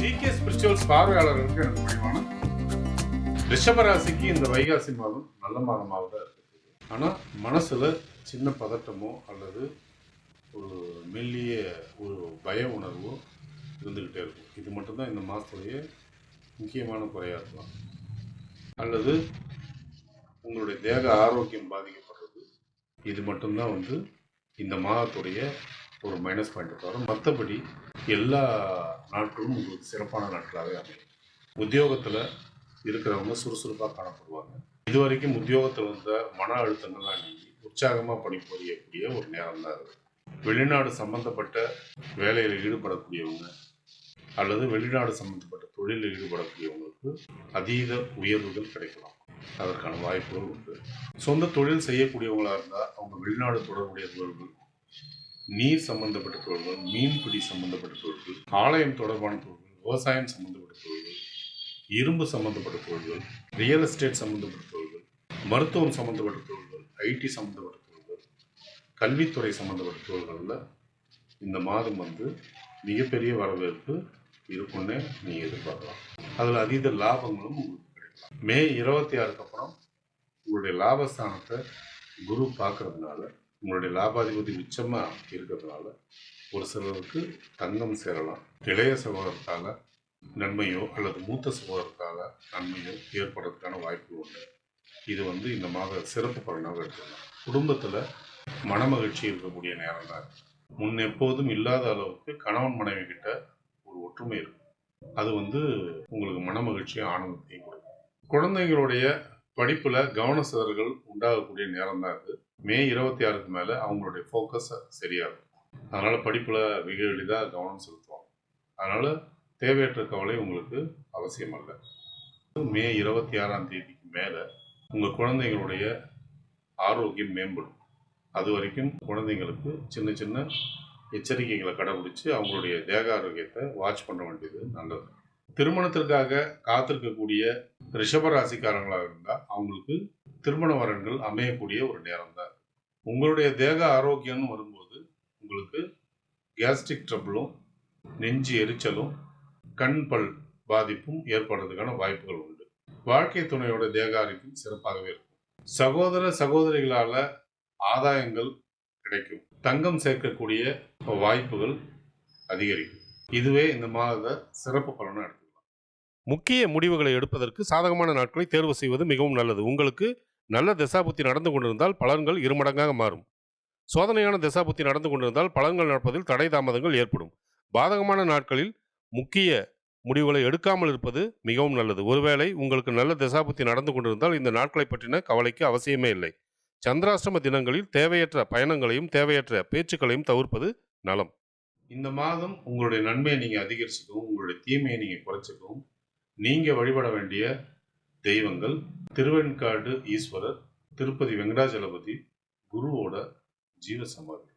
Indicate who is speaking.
Speaker 1: GK spirituals பார்வையாளர்களுக்கு எனக்கு பணிவான ரிஷபராசிக்கு இந்த வைகாசி மாதம் நல்ல மாதமாக தான் இருக்குது. ஆனால் மனசில் சின்ன பதட்டமோ அல்லது ஒரு மெல்லிய ஒரு பய உணர்வோ இருந்துக்கிட்டே இருக்கும். இது மட்டும்தான் இந்த மாதத்துடைய முக்கியமான குறையாக இருக்கலாம். அல்லது உங்களுடைய தேக ஆரோக்கியம் பாதிக்கப்படுறது, இது மட்டும்தான் இந்த மாதத்துடைய ஒரு மைனஸ் பாயிண்ட் தவிர மற்றபடி எல்லா நாட்களும் உங்களுக்கு சிறப்பான நாட்களாகவே அமையும். உத்தியோகத்தில் இருக்கிறவங்க சுறுசுறுப்பாக காணப்படுவாங்க. இதுவரைக்கும் உத்தியோகத்தில் இருந்த மன அழுத்தங்கள்லாம் நீங்கி உற்சாகமாக பணிபுரியக்கூடிய ஒரு நேரம் தான் இருக்குது. வெளிநாடு சம்பந்தப்பட்ட வேலையில் ஈடுபடக்கூடியவங்க அல்லது வெளிநாடு சம்பந்தப்பட்ட தொழிலில் ஈடுபடக்கூடியவங்களுக்கு அதீத உயர்வுகள் கிடைக்கலாம். அதற்கான வாய்ப்புகள் உண்டு. சொந்த தொழில் செய்யக்கூடியவங்களாக இருந்தால் அவங்க வெளிநாடு தொடர்புடைய தொழில்கள், நீர் சம்பந்தப்பட்ட தொழில்கள், மீன்பிடி சம்பந்தப்பட்ட தொழில்கள், ஆலயம் தொடர்பான தொழில்கள், விவசாயம் சம்பந்தப்பட்ட தொழில்கள், இரும்பு சம்பந்தப்பட்ட தொழில்கள், ரியல் எஸ்டேட் சம்பந்தப்பட்ட தொழில்கள், மருத்துவம் சம்பந்தப்பட்ட தொழில்கள், ஐடி சம்பந்தப்பட்ட தொழில்கள், கல்வித்துறை சம்பந்தப்பட்ட தொழில்களில் இந்த மாதம் மிகப்பெரிய வரவேற்பு இருக்குன்னு நீங்கள் எதிர்பார்க்கலாம். அதில் அதீத லாபங்களும் உங்களுக்கு கிடைக்கலாம். மே 26 அப்புறம் உங்களுடைய லாபஸ்தானத்தை குரு பார்க்கறதுனால உங்களுடைய லாபாதிபதி உச்சமாக இருக்கிறதுனால ஒரு சிலருக்கு தங்கம் சேரலாம். இளைய சகோதரத்தால் நன்மையோ அல்லது மூத்த சகோதரத்தால் நன்மையோ ஏற்படுறதுக்கான வாய்ப்பு உண்டு. இது இந்த மாத சிறப்பு பலனாக எடுத்துக்கலாம். குடும்பத்தில் மனமகிழ்ச்சி இருக்கக்கூடிய நேரம் தான். முன் எப்போதும் இல்லாத அளவுக்கு கணவன் மனைவி கிட்ட ஒரு ஒற்றுமை இருக்கும். அது உங்களுக்கு மனமகிழ்ச்சியும் ஆனந்தத்தையும் கொடுக்கும். குழந்தைங்களுடைய படிப்பில் கவன சிதறல்கள் உண்டாகக்கூடிய நேரம் தான் இது. மே 26க்கு மேலே அவங்களுடைய ஃபோக்கஸ் சரியாகும். அதனால் படிப்பில் மிக எளிதாக கவனம் செலுத்துவாங்க. அதனால் தேவையற்ற கவலை உங்களுக்கு அவசியம் அல்ல. மே 26ஆம் தேதிக்கு மேலே உங்கள் குழந்தைங்களுடைய ஆரோக்கியம் மேம்படும். அது வரைக்கும் குழந்தைங்களுக்கு சின்ன சின்ன எச்சரிக்கைகளை கடைபிடிச்சு அவங்களுடைய தேக ஆரோக்கியத்தை வாட்ச் பண்ண வேண்டியது நல்லது. திருமணத்திற்காக காத்திருக்கக்கூடிய ரிஷபராசிக்காரங்களாக இருந்தால் அவங்களுக்கு திருமண வரன்கள் அமையக்கூடிய ஒரு நேரம் தான். உங்களுடைய தேக ஆரோக்கியம்னு வரும்போது உங்களுக்கு கேஸ்ட்ரிக் ட்ரபிளும், நெஞ்சு எரிச்சலும், கண் பல் பாதிப்பும் ஏற்படுறதுக்கான வாய்ப்புகள் உண்டு. வாழ்க்கை துணையோட தேக ஆரோக்கியம் சிறப்பாகவே இருக்கும். சகோதர சகோதரிகளால் ஆதாயங்கள் கிடைக்கும். தங்கம் சேர்க்கக்கூடிய வாய்ப்புகள் அதிகரிக்கும். இதுவே இந்த மாத சிறப்பு பலனை எடுத்துக்கலாம்.
Speaker 2: முக்கிய முடிவுகளை எடுப்பதற்கு சாதகமான நாட்களை தேர்வு செய்வது மிகவும் நல்லது. உங்களுக்கு நல்ல தசாபுத்தி நடந்து கொண்டிருந்தால் பலன்கள் இருமடங்காக மாறும். சோதனையான தசாபுத்தி நடந்து கொண்டிருந்தால் பலன்கள் நடப்பதில் தடை தாமதங்கள் ஏற்படும். பாதகமான நாட்களில் முக்கிய முடிவுகளை எடுக்காமல் இருப்பது மிகவும் நல்லது. ஒருவேளை உங்களுக்கு நல்ல தசாபுத்தி நடந்து கொண்டிருந்தால் இந்த நாட்களை பற்றின கவலைக்கு அவசியமே இல்லை. சந்திராஷ்டம தினங்களில் தேவையற்ற பயணங்களையும் தேவையற்ற பேச்சுக்களையும் தவிர்ப்பது நலம்.
Speaker 1: இந்த மாதம் உங்களுடைய நன்மையை நீங்கள் அதிகரிச்சுக்கவும் உங்களுடைய தீமையை நீங்கள் குறைச்சிக்கவும் நீங்கள் வழிபட வேண்டிய தெய்வங்கள் திருவெண்காடு ஈஸ்வரர், திருப்பதி வெங்கடாஜலபதி, குருவோட ஜீவ சமாதி.